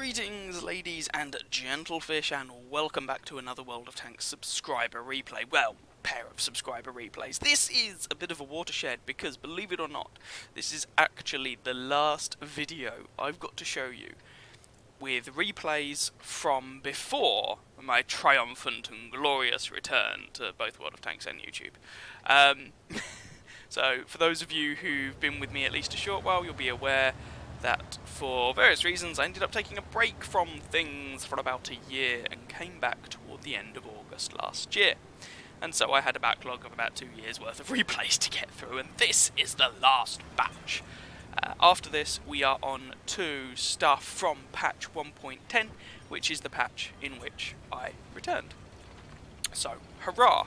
Greetings, ladies and gentlefish, and welcome back to another World of Tanks subscriber replay. Well, pair of subscriber replays. This is a bit of a watershed because, believe it or not, this is actually the last video I've got to show you with replays from before my triumphant and glorious return to both World of Tanks and YouTube. So, for those of you who've been with me at least a short while, you'll be aware that for various reasons I ended up taking a break from things for about a year and came back toward the end of August last year. And so I had a backlog of about 2 years worth of replays to get through, and this is the last batch. After this we are on to stuff from patch 1.10, which is the patch in which I returned. So, hurrah!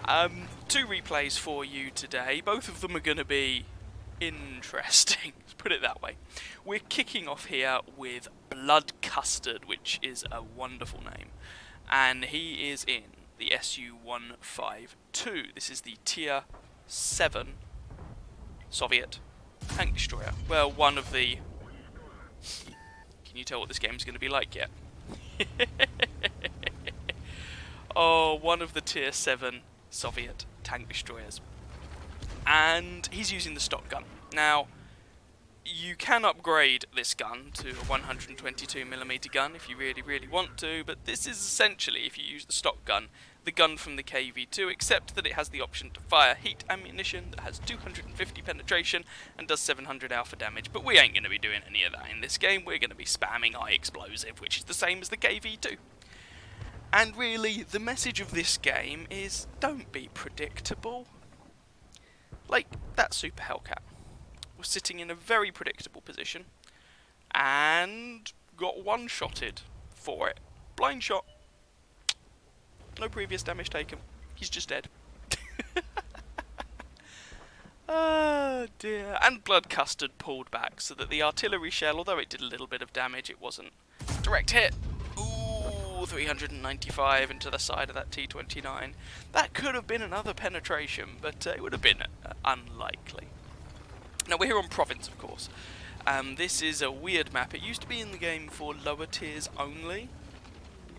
2 replays for you today. Both of them are going to be interesting, let's put it that way. We're kicking off here with Blood Custard, which is a wonderful name, and he is in the Su-152. This is the Tier 7 Soviet tank destroyer. Well, one of the... Can you tell what this game's going to be like yet? Oh, one of the Tier 7 Soviet tank destroyers. And he's using the stock gun. Now, you can upgrade this gun to a 122mm gun if you really want to, but this is essentially, if you use the stock gun, the gun from the KV2, except that it has the option to fire heat ammunition that has 250 penetration and does 700 alpha damage, but we ain't going to be doing any of that in this game. We're going to be spamming high explosive, which is the same as the KV2. And really, the message of this game is, don't be predictable. Like that Super Hellcat was sitting in a very predictable position and got one-shotted for it. Blind shot. No previous damage taken. He's just dead. Oh dear. And Blood Custard pulled back so that the artillery shell, although it did a little bit of damage, it wasn't direct hit. Ooh, 395 into the side of that T-29. That could have been another penetration, but it would have been unlikely. Now we're here on Province, of course. This is a weird map. It used to be in the game for lower tiers only,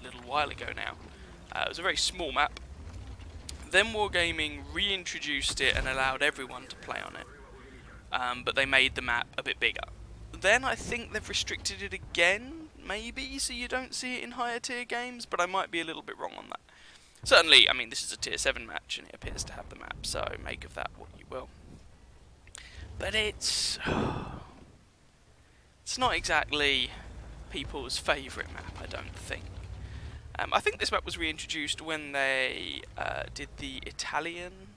a little while ago now. It was a very small map. Then Wargaming reintroduced it and allowed everyone to play on it, but they made the map a bit bigger. Then I think they've restricted it again, maybe, so you don't see it in higher tier games, but I might be a little bit wrong on that. Certainly, I mean, this is a tier 7 match and it appears to have the map, so make of that what you will. But it's not exactly people's favourite map, I don't think. I think this map was reintroduced when they did the Italian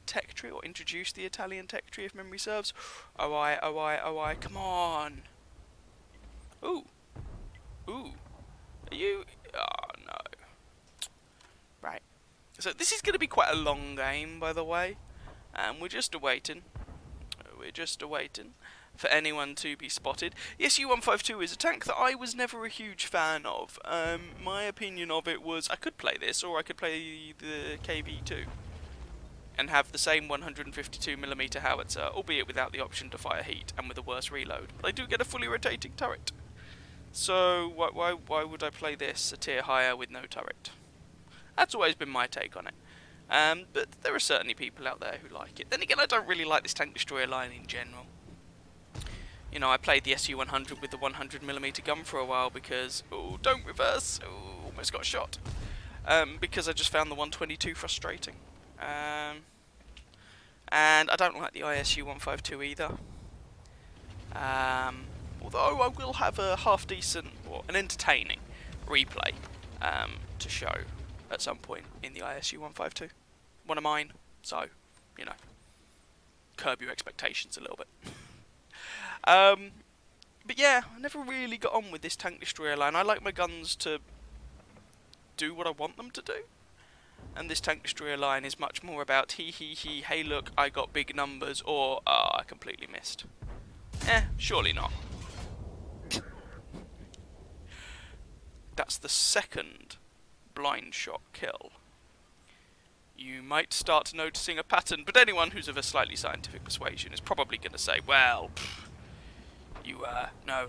tech tree, or introduced the Italian tech tree, if memory serves. Oh I, come on! Ooh. Ooh. Are you... Oh, no. Right. So this is going to be quite a long game, by the way. We're just awaiting. For anyone to be spotted. The Su-152 is a tank that I was never a huge fan of. My opinion of it was I could play this, or I could play the KV2 and have the same 152mm howitzer, albeit without the option to fire heat and with a worse reload. But I do get a fully rotating turret. So why would I play this a tier higher with no turret? That's always been my take on it. But there are certainly people out there who like it. Then again, I don't really like this tank destroyer line in general. You know, I played the Su-100 with the 100mm gun for a while because... Oh, don't reverse! Oh, almost got shot. Because I just found the 122 frustrating. And I don't like the ISU-152 either. Although I will have a half-decent, or an entertaining replay to show at some point in the ISU-152. One of mine, so, you know, curb your expectations a little bit. But yeah, I never really got on with this tank destroyer line. I like my guns to do what I want them to do. And this tank destroyer line is much more about hey look, I got big numbers, or I completely missed. Surely not. That's the second blind shot kill. You might start noticing a pattern, but anyone who's of a slightly scientific persuasion is probably going to say, well, No.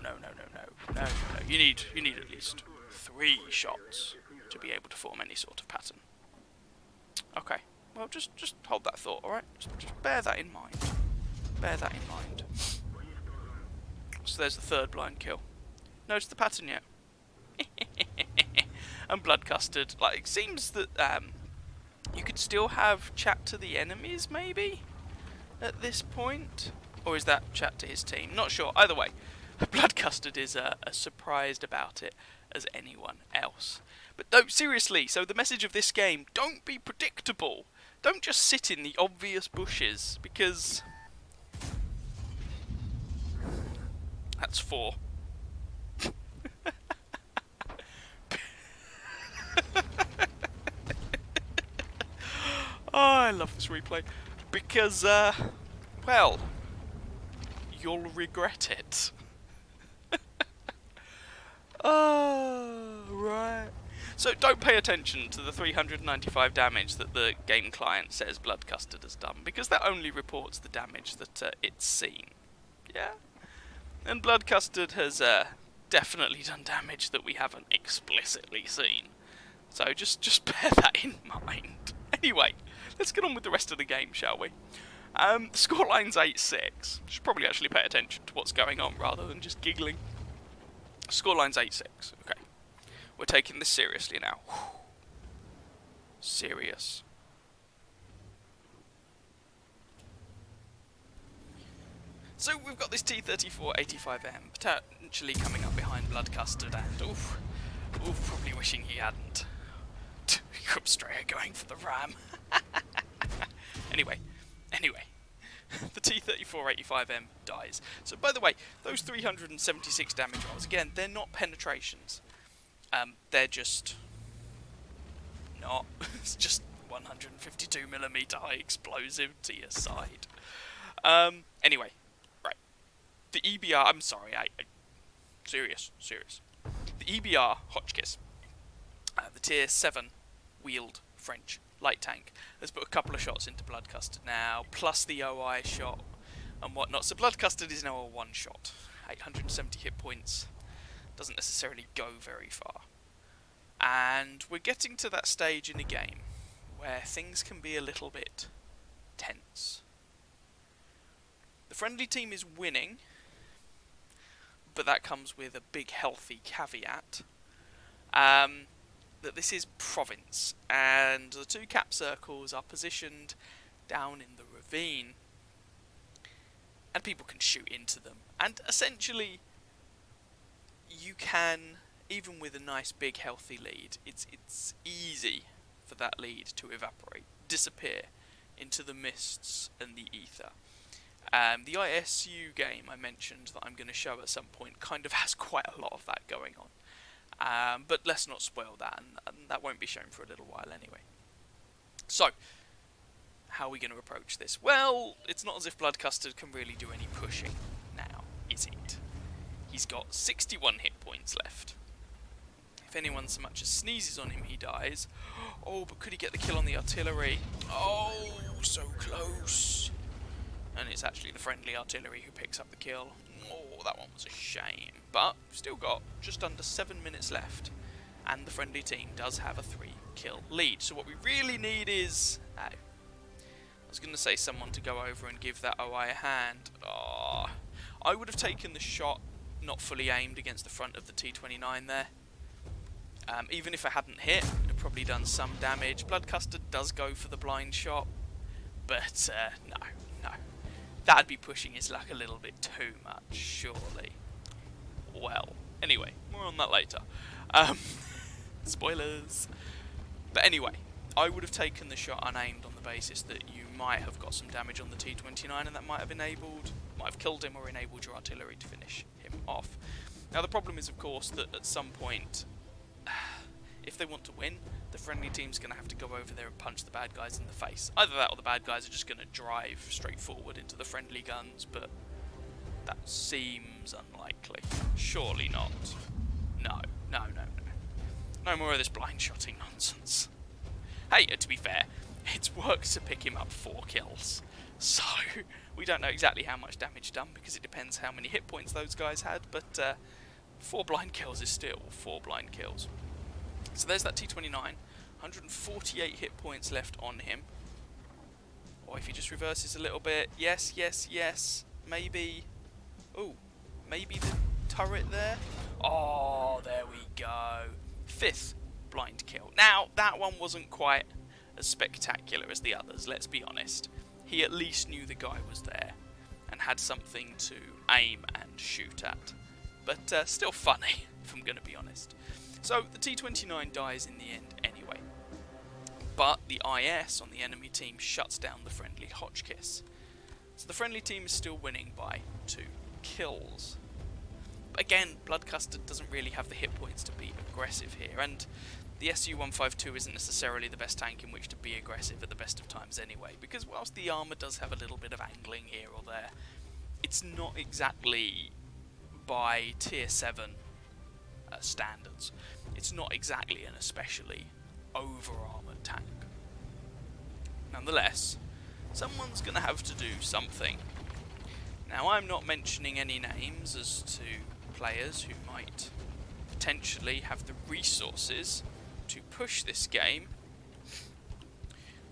You need at least 3 shots to be able to form any sort of pattern. Okay. Well, just hold that thought, alright? Just bear that in mind. Bear that in mind. So there's the 3rd blind kill. Notice the pattern yet? And Blood Custard. Like, it seems that you could still have chat to the enemies, maybe? At this point? Or is that chat to his team? Not sure. Either way, Blood Custard is as surprised about it as anyone else. But no, seriously, so the message of this game, don't be predictable. Don't just sit in the obvious bushes, because... That's 4. Oh, I love this replay. Because, well, you'll regret it. Oh, right. So don't pay attention to the 395 damage that the game client says Blood Custard has done, because that only reports the damage that it's seen. Yeah? And Blood Custard has definitely done damage that we haven't explicitly seen. So just bear that in mind. Anyway, let's get on with the rest of the game, shall we? The scoreline's 8-6. Should probably actually pay attention to what's going on rather than just giggling. Scoreline's 8-6. Okay. We're taking this seriously now. Serious. So we've got this T-34-85M potentially coming up behind Blood Custard, and oof, probably wishing he hadn't. Crupstrayer going for the ram. Anyway, the T-34-85M dies. So by the way, those 376 damage rolls, again, they're not penetrations. They're just not. It's just 152mm high explosive to your side. Anyway, right. The EBR, I'm sorry, serious. The EBR Hotchkiss, the tier 7 wheeled French light tank, has put a couple of shots into Blood Custard now, plus the OI shot and whatnot. So Blood Custard is now a 1 shot. 870 hit points. Doesn't necessarily go very far. And we're getting to that stage in the game where things can be a little bit tense. The friendly team is winning, but that comes with a big healthy caveat. That this is province, and the 2 cap circles are positioned down in the ravine, and people can shoot into them. And essentially, you can, even with a nice big healthy lead, it's easy for that lead to evaporate, disappear into the mists and the ether. The ISU game I mentioned that I'm going to show at some point kind of has quite a lot of that going on. But let's not spoil that, and that won't be shown for a little while anyway. So, how are we going to approach this? Well, it's not as if Blood Custard can really do any pushing now, is it? He's got 61 hit points left. If anyone so much as sneezes on him, he dies. Oh, but could he get the kill on the artillery? Oh, so close. And it's actually the friendly artillery who picks up the kill. Oh, that one was a shame. But we've still got just under 7 minutes left, and the friendly team does have a 3-kill lead. So what we really need is... I was going to say someone to go over and give that OI a hand. Oh, I would have taken the shot not fully aimed against the front of the T-29 there. Even if I hadn't hit, it would have probably done some damage. Blood Custard does go for the blind shot, but no. That'd be pushing his luck a little bit too much, surely. Well, anyway, more on that later. Spoilers. But anyway, I would have taken the shot unaimed on the basis that you might have got some damage on the T-29, and that might have killed him or enabled your artillery to finish him off. Now the problem is, of course, that at some point, if they want to win, the friendly team's going to have to go over there and punch the bad guys in the face. Either that or the bad guys are just going to drive straight forward into the friendly guns, but that seems unlikely. Surely not. No. No more of this blind shotting nonsense. Hey, to be fair, it's worked to pick him up 4 kills. So, we don't know exactly how much damage done, because it depends how many hit points those guys had, but 4 blind kills is still 4 blind kills. So there's that T-29, 148 hit points left on him. Or if he just reverses a little bit, yes, yes, yes, maybe, ooh, maybe the turret there? Oh, there we go. 5th blind kill. Now, that one wasn't quite as spectacular as the others, let's be honest. He at least knew the guy was there and had something to aim and shoot at. But still funny, if I'm going to be honest. So, the T-29 dies in the end anyway. But the IS on the enemy team shuts down the friendly Hotchkiss. So the friendly team is still winning by 2 kills. But again, Blood Custard doesn't really have the hit points to be aggressive here, and the SU-152 isn't necessarily the best tank in which to be aggressive at the best of times anyway, because whilst the armour does have a little bit of angling here or there, it's not exactly by tier 7 standards. It's not exactly an especially over-armoured tank. Nonetheless, someone's going to have to do something. Now, I'm not mentioning any names as to players who might potentially have the resources to push this game.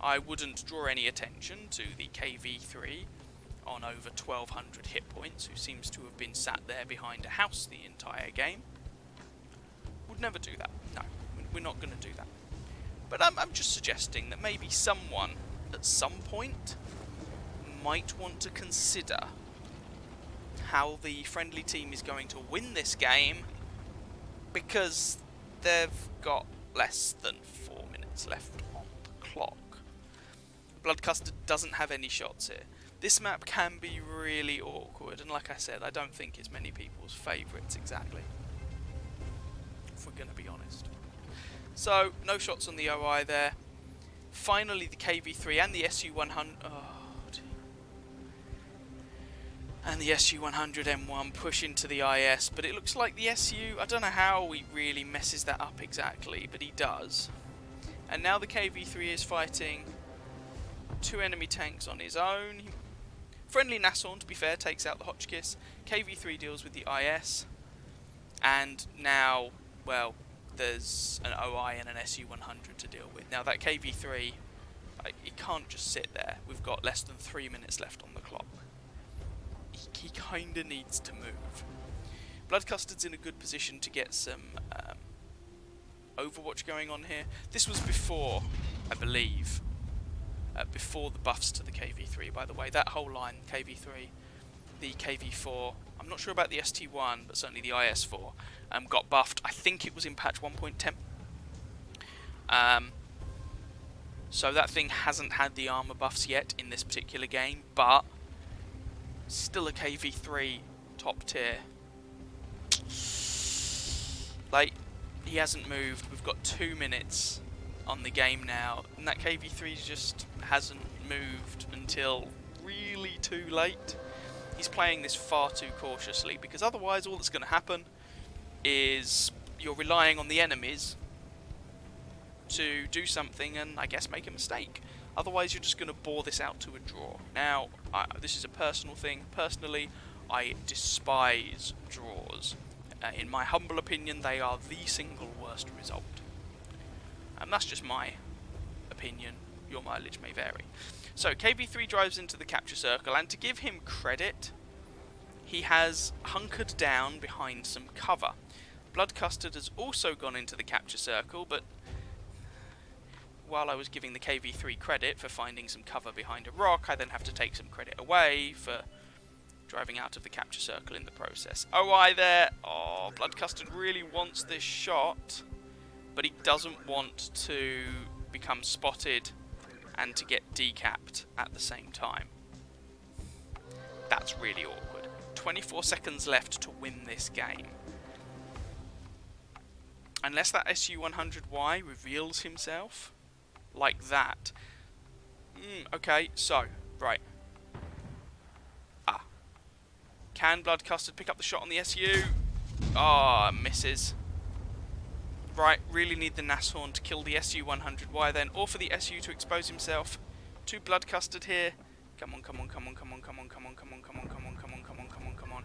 I wouldn't draw any attention to the KV3 on over 1200 hit points, who seems to have been sat there behind a house the entire game. Would never do that. No, we're not going to do that. But I'm just suggesting that maybe someone at some point might want to consider how the friendly team is going to win this game, because they've got less than 4 minutes left on the clock. Blood Custard doesn't have any shots here. This map can be really awkward, and like I said, I don't think it's many people's favourites exactly, if we're going to be honest. So, no shots on the OI there. Finally, the KV3 and the SU-100... and the SU-100M1 push into the IS, but it looks like the SU... I don't know how he really messes that up exactly, but he does. And now the KV3 is fighting 2 enemy tanks on his own. Friendly Nashorn, to be fair, takes out the Hotchkiss. KV3 deals with the IS. And now, well, there's an OI and an SU-100 to deal with. Now that KV3, he can't just sit there. We've got less than 3 minutes left on the clock. He kinda needs to move. Blood Custard's in a good position to get some Overwatch going on here. This was before, I believe, before the buffs to the KV3, by the way. That whole line, KV3, the KV4, I'm not sure about the ST1, but certainly the IS4, got buffed. I think it was in patch 1.10. So that thing hasn't had the armor buffs yet in this particular game, but still a KV3 top tier. Like, he hasn't moved. We've got 2 minutes on the game now, and that KV3 just hasn't moved until really too late. He's playing this far too cautiously, because otherwise all that's going to happen is you're relying on the enemies to do something and, I guess, make a mistake. Otherwise you're just going to bore this out to a draw. Now, this is a personal thing. Personally, I despise draws. In my humble opinion, they are the single worst result. And that's just my opinion. Your mileage may vary. So, KV3 drives into the capture circle, and to give him credit, he has hunkered down behind some cover. Blood Custard has also gone into the capture circle, but while I was giving the KV3 credit for finding some cover behind a rock, I then have to take some credit away for driving out of the capture circle in the process. OI there. Oh, Blood Custard really wants this shot, but he doesn't want to become spotted and to get decapped at the same time. That's really awkward. 24 seconds left to win this game. Unless that SU-100Y reveals himself like that. Okay, so, right. Can Blood Custard pick up the shot on the SU? Misses. Right, really need the Nashorn to kill the SU-100Y then, or for the SU to expose himself to Blood Custard here. Come on, come on, come on, come on, come on, come on, come on, come on, come on, come on, come on, come on, come on.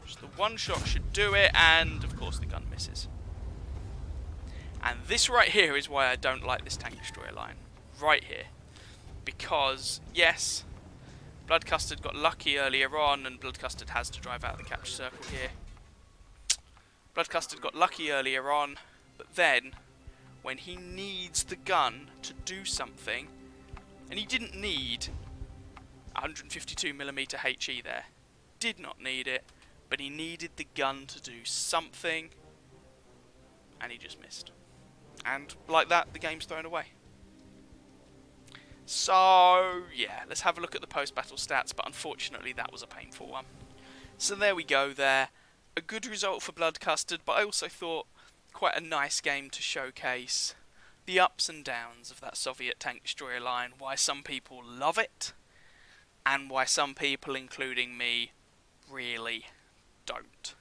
Just the one shot should do it, and of course the gun misses. And this right here is why I don't like this tank destroyer line. Right here. Because, yes, Bloodcustard got lucky earlier on, and Bloodcustard has to drive out of the capture circle here. Bloodcustard got lucky earlier on, but then, when he needs the gun to do something, and he didn't need 152mm HE there. Did not need it, but he needed the gun to do something, and he just missed. And like that, the game's thrown away. So, yeah, let's have a look at the post-battle stats, but unfortunately that was a painful one. So there we go there. A good result for Bloodcustard, but I also thought quite a nice game to showcase the ups and downs of that Soviet tank destroyer line, why some people love it, and why some people, including me, really don't.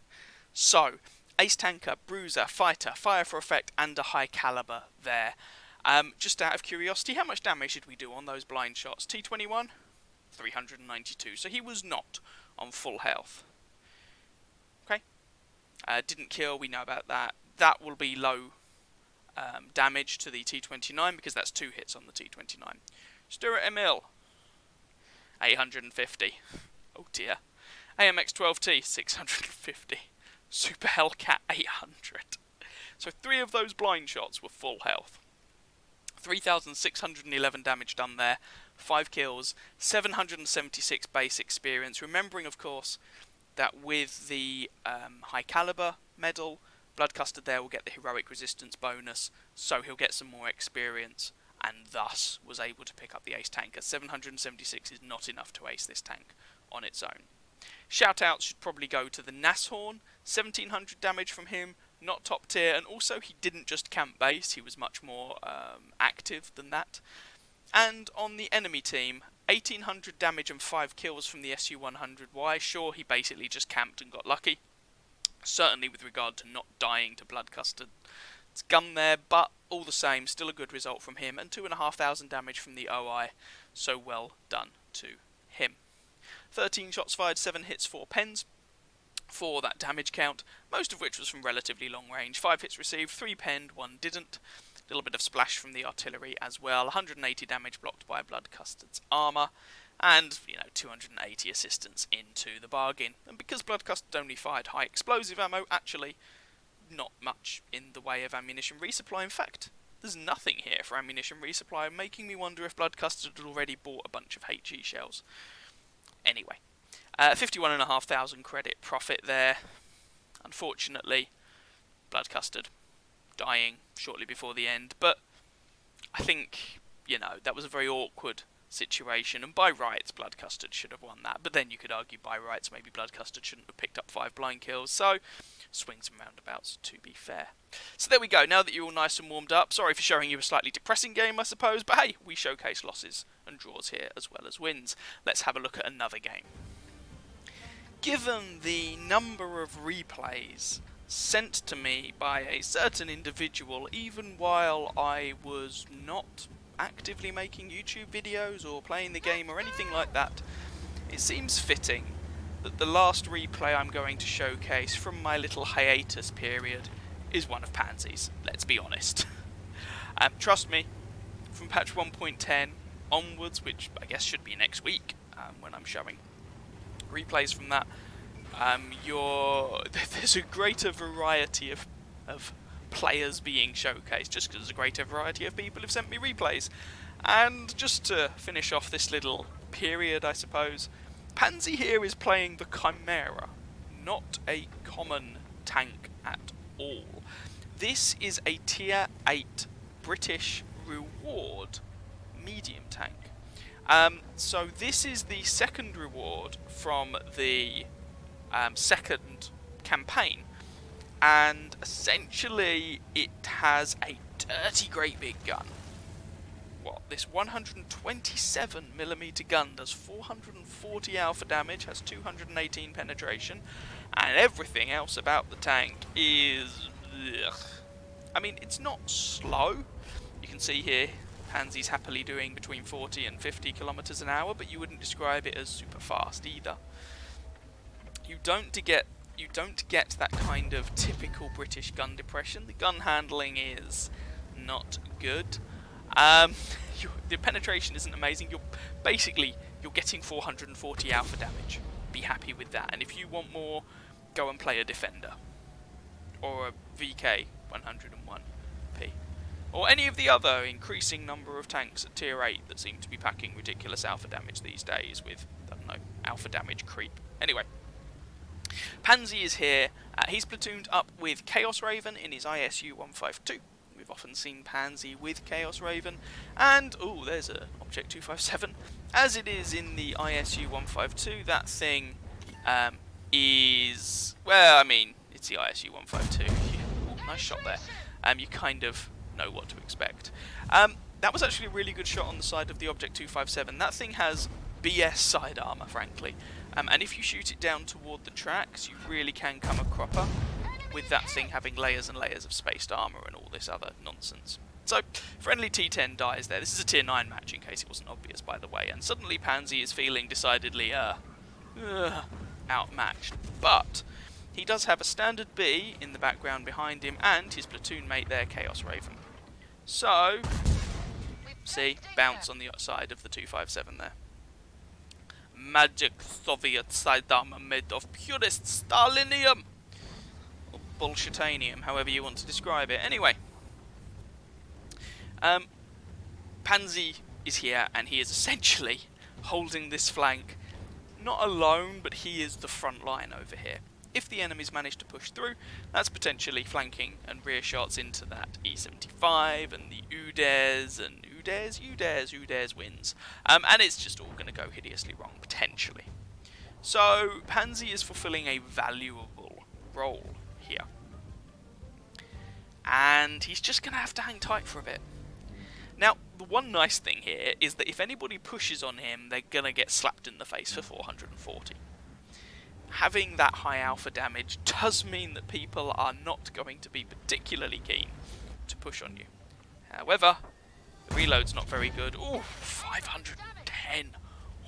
So, Ace Tanker, Bruiser, Fighter, Fire for Effect, and a High Caliber there. Just out of curiosity, how much damage did we do on those blind shots? T21? 392, so he was not on full health. Okay. Didn't kill, we know about that. That will be low damage to the T29 because that's 2 hits on the T29. Stuart Emil, 850. Oh dear. AMX-12T, 650. Super Hellcat, 800. So 3 of those blind shots were full health. 3,611 damage done there, 5 kills, 776 base experience. Remembering, of course, that with the High Caliber medal, Bloodcustard there will get the Heroic Resistance bonus, so he'll get some more experience, and thus was able to pick up the Ace Tanker. 776 is not enough to ace this tank on its own. Shoutouts should probably go to the Nashorn, 1,700 damage from him, not top tier, and also he didn't just camp base, he was much more active than that. And on the enemy team, 1,800 damage and 5 kills from the Su-100Y. Sure, he basically just camped and got lucky. Certainly with regard to not dying to Bloodcustard's gun there, but all the same, still a good result from him, and 2,500 damage from the OI, so well done to him. 13 shots fired, 7 hits, 4 pens for that damage count, most of which was from relatively long range. 5 hits received, 3 penned, 1 didn't. A little bit of splash from the artillery as well. 180 damage blocked by Bloodcustard's armour, and 280 assistance into the bargain. And because Bloodcustard only fired high explosive ammo, actually not much in the way of ammunition resupply. In fact, there's nothing here for ammunition resupply, making me wonder if Bloodcustard had already bought a bunch of HE shells. Anyway, 51,500 credit profit there. Unfortunately, Bloodcustard dying shortly before the end, but I think, that was a very awkward situation, and by rights Bloodcustard should have won that, but then you could argue by rights maybe Bloodcustard shouldn't have picked up 5 blind kills, so swings and roundabouts to be fair. So there we go, now that you're all nice and warmed up, sorry for showing you a slightly depressing game I suppose, but hey, we showcase losses and draws here as well as wins. Let's have a look at another game. Given the number of replays sent to me by a certain individual, even while I was not actively making YouTube videos or playing the game or anything like that, it seems fitting that the last replay I'm going to showcase from my little hiatus period is one of Pansy's, let's be honest. Trust me, from patch 1.10 onwards, which I guess should be next week when I'm showing replays from that, there's a greater variety of players being showcased, just because there's a greater variety of people who've sent me replays. And just to finish off this little period, I suppose, Pansy here is playing the Chimera, not a common tank at all. This is a tier 8 British reward medium tank. So this is the second reward from the second campaign, and essentially it has a dirty great big gun. This 127mm gun does 440 alpha damage, has 218 penetration, and everything else about the tank is ugh. I mean, it's not slow. You can see here Pansy's happily doing between 40 and 50 kilometers an hour, but you wouldn't describe it as super fast either. You don't get that kind of typical British gun depression. The gun handling is not good. The penetration isn't amazing. You're getting 440 alpha damage. Be happy with that. And if you want more, go and play a Defender or a VK 101p. Or any of the other increasing number of tanks at tier 8 that seem to be packing ridiculous alpha damage these days with, I don't know, alpha damage creep. Anyway, Pansy is here. He's platooned up with Chaos Raven in his ISU 152. We've often seen Pansy with Chaos Raven. And, oh, there's an Object 257. As it is in the ISU 152, that thing is... Well, I mean, it's the ISU 152. Yeah, ooh, nice shot there. You kind of know what to expect. That was actually a really good shot on the side of the Object 257. That thing has BS side armour, frankly. And if you shoot it down toward the tracks, you really can come a cropper, with that thing having layers and layers of spaced armour and all this other nonsense. So, friendly T10 dies there. This is a tier 9 match, in case it wasn't obvious, by the way. And suddenly Pansy is feeling decidedly outmatched. But he does have a standard B in the background behind him, and his platoon mate there, Chaos Raven. So, see, bounce on the side of the 257 there. Magic Soviet side armor made of purest Stalinium! Or bullshitanium, however you want to describe it. Anyway, Pansy is here, and he is essentially holding this flank, not alone, but he is the front line over here. If the enemies manage to push through, that's potentially flanking and rear shots into that E75 and the UDES and UDES wins. And it's just all going to go hideously wrong, potentially. So, Pansy is fulfilling a valuable role here. And he's just going to have to hang tight for a bit. Now, the one nice thing here is that if anybody pushes on him, they're going to get slapped in the face for 440. Having that high alpha damage does mean that people are not going to be particularly keen to push on you. However, the reload's not very good. Ooh, 510.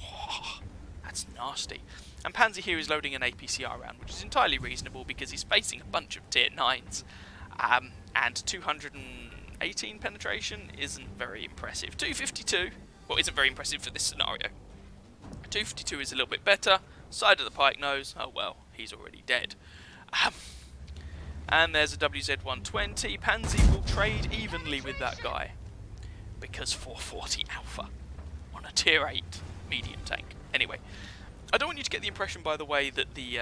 Oh, that's nasty. And Pansy here is loading an APCR round, which is entirely reasonable because he's facing a bunch of tier 9s. And 218 penetration isn't very impressive. 252, well, isn't very impressive for this scenario. 252 is a little bit better. Side of the pike knows, oh well, he's already dead. And there's a WZ-120. Pansy will trade evenly with that guy, because 440 alpha on a tier 8 medium tank. Anyway, I don't want you to get the impression, by the way, that the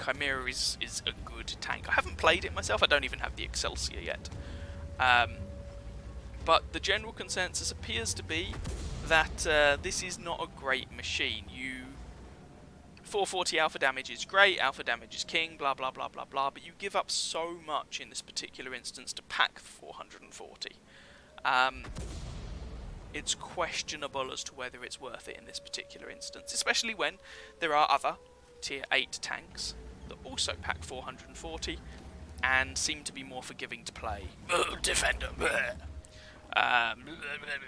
Chimera is a good tank. I haven't played it myself, I don't even have the Excelsior yet. But the general consensus appears to be that this is not a great machine. 440 alpha damage is great, alpha damage is king, blah blah blah blah blah, but you give up so much in this particular instance to pack 440. It's questionable as to whether it's worth it in this particular instance, especially when there are other tier 8 tanks that also pack 440 and seem to be more forgiving to play. Defender,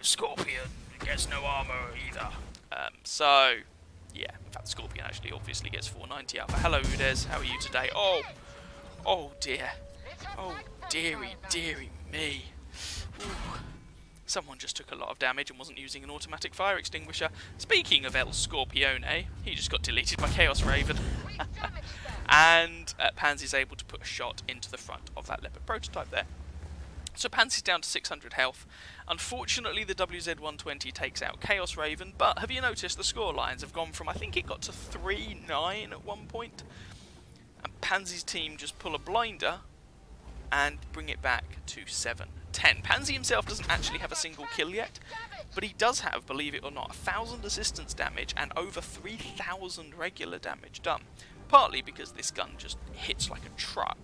Scorpion gets no armor either. So, yeah, in fact, Scorpion actually obviously gets 490 alpha. Hello, Udes, how are you today? Oh dear. Oh, dearie me. Ooh. Someone just took a lot of damage and wasn't using an automatic fire extinguisher. Speaking of El Scorpione, he just got deleted by Chaos Raven. And Pansy's able to put a shot into the front of that Leopard prototype there. So Pansy's down to 600 health. Unfortunately, the WZ-120 takes out Chaos Raven, but have you noticed the score lines have gone from, I think it got to 3-9 at one point, and Pansy's team just pull a blinder and bring it back to 7-10. Pansy himself doesn't actually have a single kill yet, but he does have, believe it or not, 1,000 assistance damage and over 3,000 regular damage done. Partly because this gun just hits like a truck,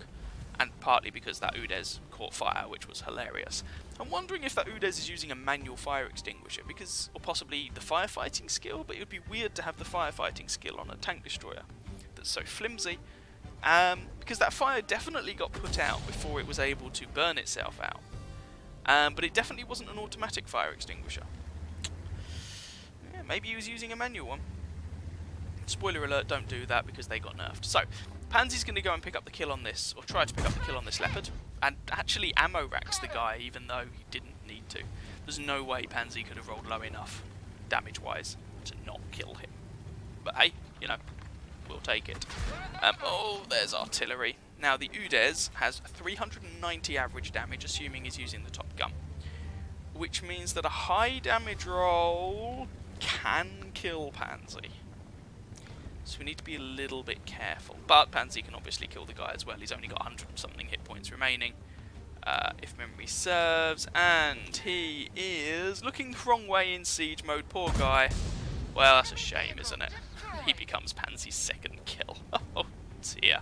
and partly because that Udes caught fire, which was hilarious. I'm wondering if that Udes is using a manual fire extinguisher, or possibly the firefighting skill, but it would be weird to have the firefighting skill on a tank destroyer that's so flimsy, because that fire definitely got put out before it was able to burn itself out. but it definitely wasn't an automatic fire extinguisher. Yeah, maybe he was using a manual one. Spoiler alert, don't do that because they got nerfed. So, Pansy's going to go and pick up the kill on this, or try to pick up the kill on this Leopard, and actually ammo racks the guy even though he didn't need to. There's no way Pansy could have rolled low enough, damage-wise, to not kill him. But hey, you know, we'll take it. Oh, there's artillery. Now, the Udez has 390 average damage, assuming he's using the top gun. Which means that a high damage roll can kill Pansy. So we need to be a little bit careful. But Pansy can obviously kill the guy as well. He's only got 100-something hit points remaining, if memory serves. And he is looking the wrong way in siege mode. Poor guy. Well, that's a shame, isn't it? He becomes Pansy's second kill. Oh dear.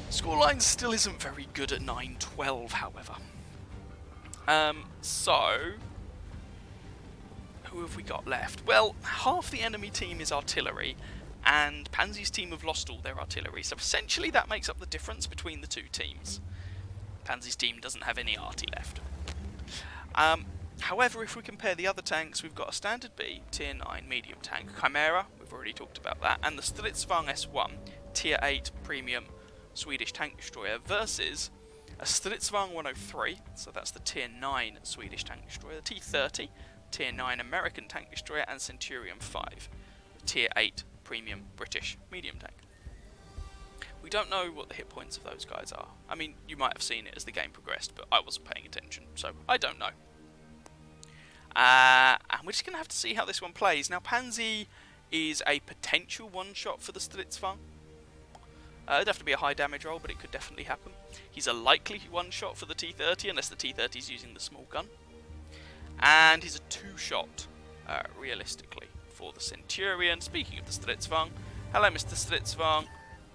Scoreline still isn't very good at 9-12, however. So, who have we got left? Well, half the enemy team is artillery, and Pansy's team have lost all their artillery, so essentially that makes up the difference between the two teams. Pansy's team doesn't have any arty left. However, if we compare the other tanks, we've got a Standard B, Tier 9 medium tank, Chimera, we've already talked about that, and the Stridsvagn S1, Tier 8 premium Swedish tank destroyer, versus a Stridsvagn 103, so that's the Tier 9 Swedish tank destroyer, the T-30, Tier 9 American tank destroyer, and Centurion 5, Tier 8 premium British medium tank. We don't know what the hit points of those guys are. I mean, you might have seen it as the game progressed, but I wasn't paying attention, so I don't know. And we're just going to have to see how this one plays. Now, Pansy is a potential one-shot for the Stridsvagn. It'd have to be a high damage roll, but it could definitely happen. He's a likely one-shot for the T-30, unless the T-30 is using the small gun. And he's a two-shot, realistically, for the Centurion. Speaking of the Stridsvagn, hello Mr. Stridsvagn.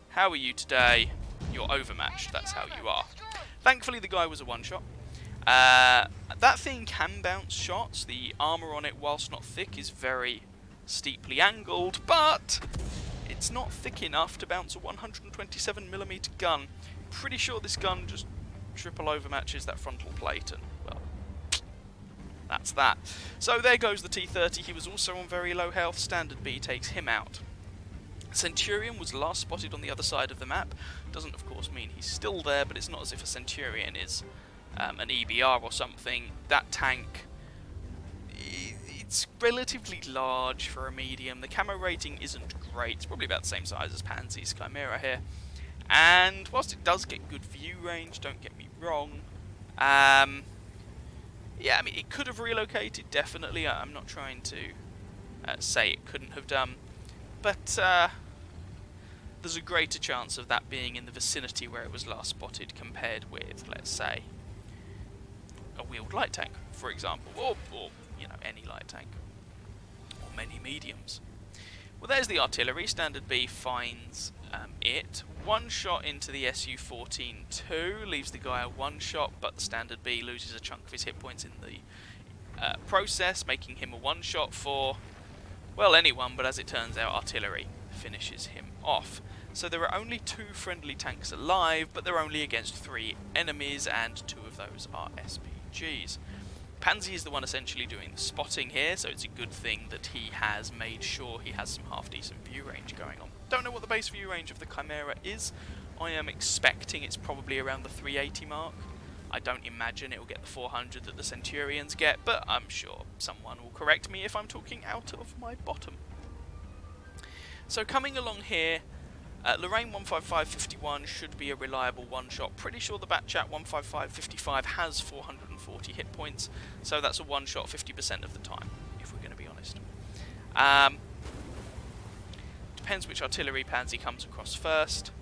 How are you today? You're overmatched, that's how you are. Thankfully the guy was a one-shot. That thing can bounce shots. The armour on it, whilst not thick, is very steeply angled, but it's not thick enough to bounce a 127mm gun. Pretty sure this gun just triple overmatches that frontal plate, and, well, that's that. So there goes the T-30. He was also on very low health. Standard B takes him out. Centurion was last spotted on the other side of the map. Doesn't, of course, mean he's still there, but it's not as if a Centurion is an EBR or something. That tank, it's relatively large for a medium. The camo rating isn't great. It's probably about the same size as Pansy's Chimera here. And whilst it does get good view range, don't get me wrong, yeah, I mean, it could have relocated, definitely. I'm not trying to say it couldn't have done, but there's a greater chance of that being in the vicinity where it was last spotted compared with, let's say, a wheeled light tank, for example, or you know, any light tank, or many mediums. Well, there's the artillery. Standard B finds it. One shot into the Su-14-2 leaves the guy a one shot, but the Standard B loses a chunk of his hit points in the process, making him a one shot for, well, anyone, but as it turns out, artillery finishes him off. So there are only 2 friendly tanks alive, but they're only against 3 enemies, and 2 of those are SPGs. Pansy is the one essentially doing the spotting here, so it's a good thing that he has made sure he has some half-decent view range going on. Don't know what the base view range of the Chimera is. I am expecting it's probably around the 380 mark. I don't imagine it will get the 400 that the Centurions get, but I'm sure someone will correct me if I'm talking out of my bottom. So coming along here, Lorraine 15551 should be a reliable one-shot. Pretty sure the Batchat 15555 has 440 hit points, so that's a one-shot 50% of the time, if we're going to be honest. Depends which artillery Pansy comes across first.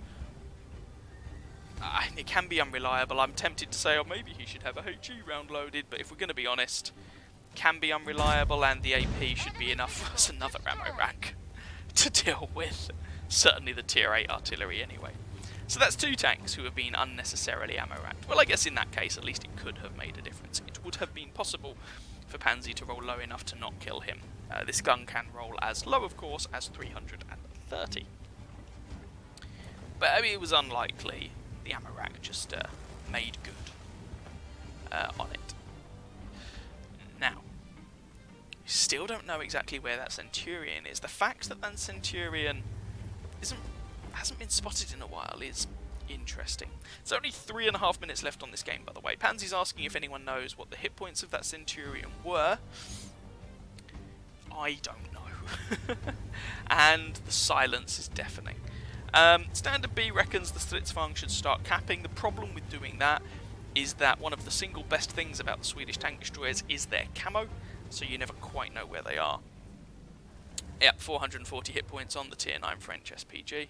It can be unreliable. I'm tempted to say, oh, maybe he should have a HE round loaded, but if we're going to be honest, can be unreliable, and the AP should be enough for us another ammo rack to deal with. Certainly the Tier 8 artillery anyway. So that's 2 tanks who have been unnecessarily ammo racked. Well, I guess in that case, at least it could have made a difference. It would have been possible for Pansy to roll low enough to not kill him. This gun can roll as low, of course, as 330. But I mean, it was unlikely. The ammo rack just made good. on it. Now, you still don't know exactly where that Centurion is. The fact that that Centurion hasn't been spotted in a while is interesting. There's only 3.5 minutes left on this game, by the way. Pansy's asking if anyone knows what the hit points of that Centurion were. I don't know. And the silence is deafening. Standard B reckons the Stridsvagn should start capping. The problem with doing that is that one of the single best things about the Swedish tank destroyers is their camo, so you never quite know where they are. Yep, 440 hit points on the tier 9 French SPG.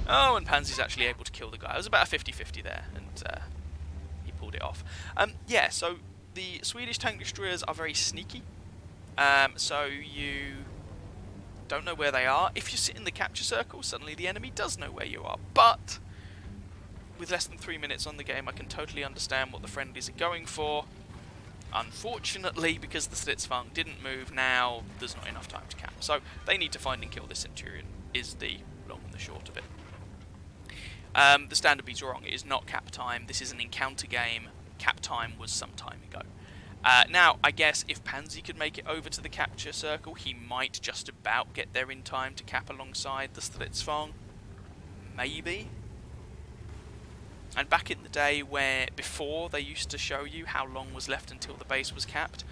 Oh, and Pansy's actually able to kill the guy. It was about a 50-50 there, and he pulled it off. Yeah, so the Swedish tank destroyers are very sneaky. So you don't know where they are. If you sit in the capture circle, suddenly the enemy does know where you are. But with less than 3 minutes on the game, I can totally understand what the friendlies are going for. Unfortunately, because the Stridsvagn didn't move now, there's not enough time to cap. So they need to find and kill this Centurion, is the long and the short of it. The standard B's wrong. It is not cap time. This is an encounter game. Cap time was some time ago. Now, I guess if Pansy could make it over to the capture circle, he might just about get there in time to cap alongside the Stridsvagn. Maybe. And back in the day where before they used to show you how long was left until the base was capped,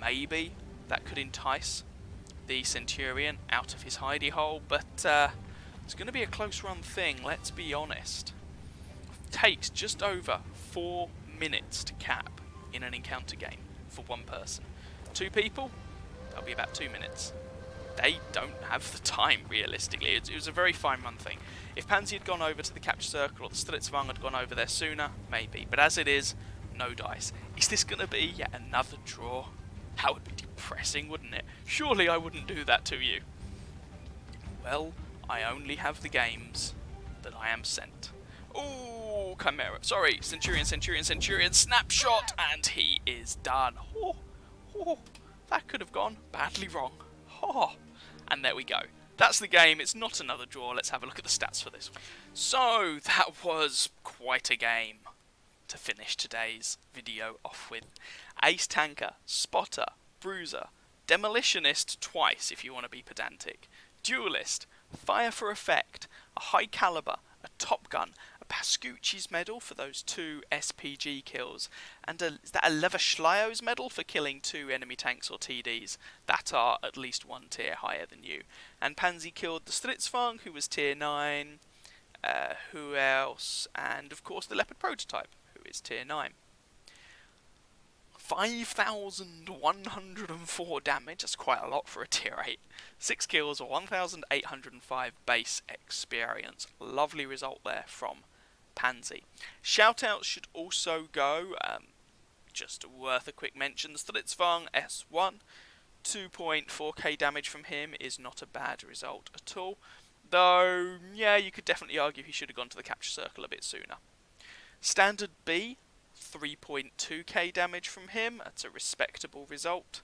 maybe that could entice the Centurion out of his hidey hole, but it's going to be a close run thing, let's be honest. It takes just over 4 minutes to cap in an encounter game for one person. 2 people, that'll be about 2 minutes. They don't have the time, realistically. It was a very fine run thing. If Pansy had gone over to the capture circle or the Stridsvagn had gone over there sooner, maybe. But as it is, no dice. Is this going to be yet another draw? That would be depressing, wouldn't it? Surely I wouldn't do that to you. Well, I only have the games that I am sent. Ooh, Chimera. Sorry, Centurion, snapshot, and he is done. Oh, that could have gone badly wrong. Oh, and there we go. That's the game. It's not another draw. Let's have a look at the stats for this one. So, that was quite a game to finish today's video off with. Ace Tanker, Spotter, Bruiser, Demolitionist twice if you want to be pedantic, Duelist, Fire for Effect, a High Caliber, a Top Gun, a Pascucci's medal for those 2 SPG kills, and is that a Leverschleio's medal for killing 2 enemy tanks or TDs that are at least 1 tier higher than you. And Pansy killed the Stridsvagn, who was tier 9, who else? And of course the Leopard Prototype, who is tier 9. 5,104 damage, that's quite a lot for a tier 8. 6 kills or 1,805 base experience. Lovely result there from Pansy. Shoutouts should also go, just worth a quick mention, the Stridsvagn S1. 2.4k damage from him is not a bad result at all. Though, yeah, you could definitely argue he should have gone to the capture circle a bit sooner. Standard B, 3.2k damage from him, that's a respectable result.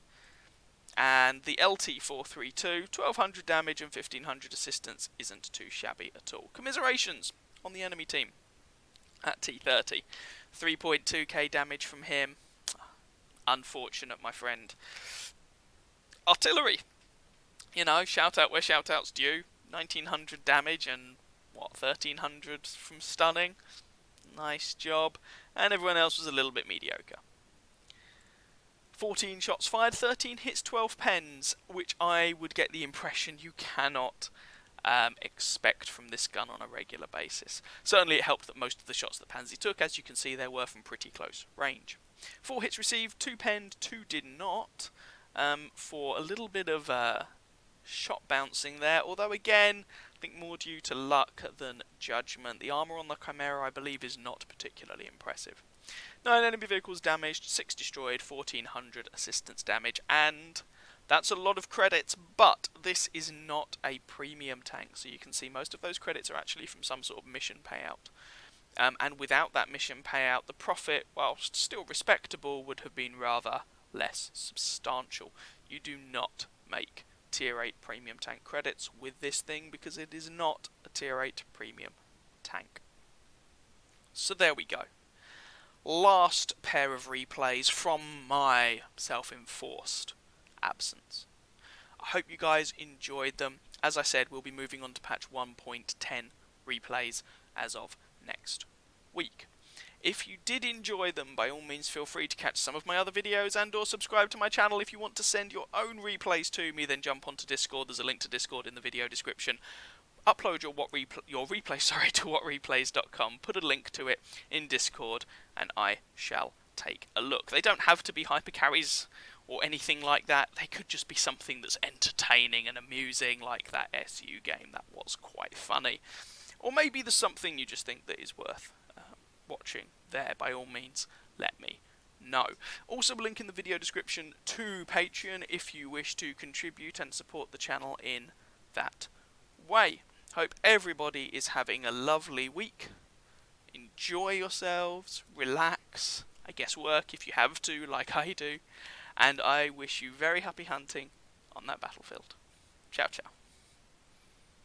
And the LT432, 1200 damage and 1500 assistance isn't too shabby at all. Commiserations on the enemy team at T30, 3.2k damage from him. Unfortunate, my friend. Artillery, you know, shout out where shout out's due. 1900 damage and what, 1300 from stunning. Nice job. And everyone else was a little bit mediocre. 14 shots fired, 13 hits, 12 pens, which I would get the impression you cannot expect from this gun on a regular basis. Certainly it helped that most of the shots that Pansy took, as you can see, there were from pretty close range. 4 hits received, 2 penned, 2 did not, for a little bit of shot bouncing there, although again, I think more due to luck than judgment. The armour on the Chimera, I believe, is not particularly impressive. 9 enemy vehicles damaged, 6 destroyed, 1400 assistance damage, and that's a lot of credits, but this is not a premium tank, so you can see most of those credits are actually from some sort of mission payout. And without that mission payout, the profit, whilst still respectable, would have been rather less substantial. You do not make tier 8 premium tank credits with this thing because it is not a tier 8 premium tank. So there we go. last pair of replays from my self-enforced absence. I hope you guys enjoyed them. As I said, we'll be moving on to patch 1.10 replays as of next week. If you did enjoy them, by all means feel free to catch some of my other videos and or subscribe to my channel. If you want to send your own replays to me, then jump onto Discord. There's a link to Discord in the video description. Upload your replay to whatreplays.com, put a link to it in Discord, and I shall take a look. They don't have to be hypercarries or anything like that. They could just be something that's entertaining and amusing, like that SU game. That was quite funny. Or maybe there's something you just think that is worth watching there. By all means, let me know. Also, a link in the video description to Patreon if you wish to contribute and support the channel in that way. Hope everybody is having a lovely week. Enjoy yourselves, relax, I guess work if you have to, like I do, and I wish you very happy hunting on that battlefield. Ciao, ciao.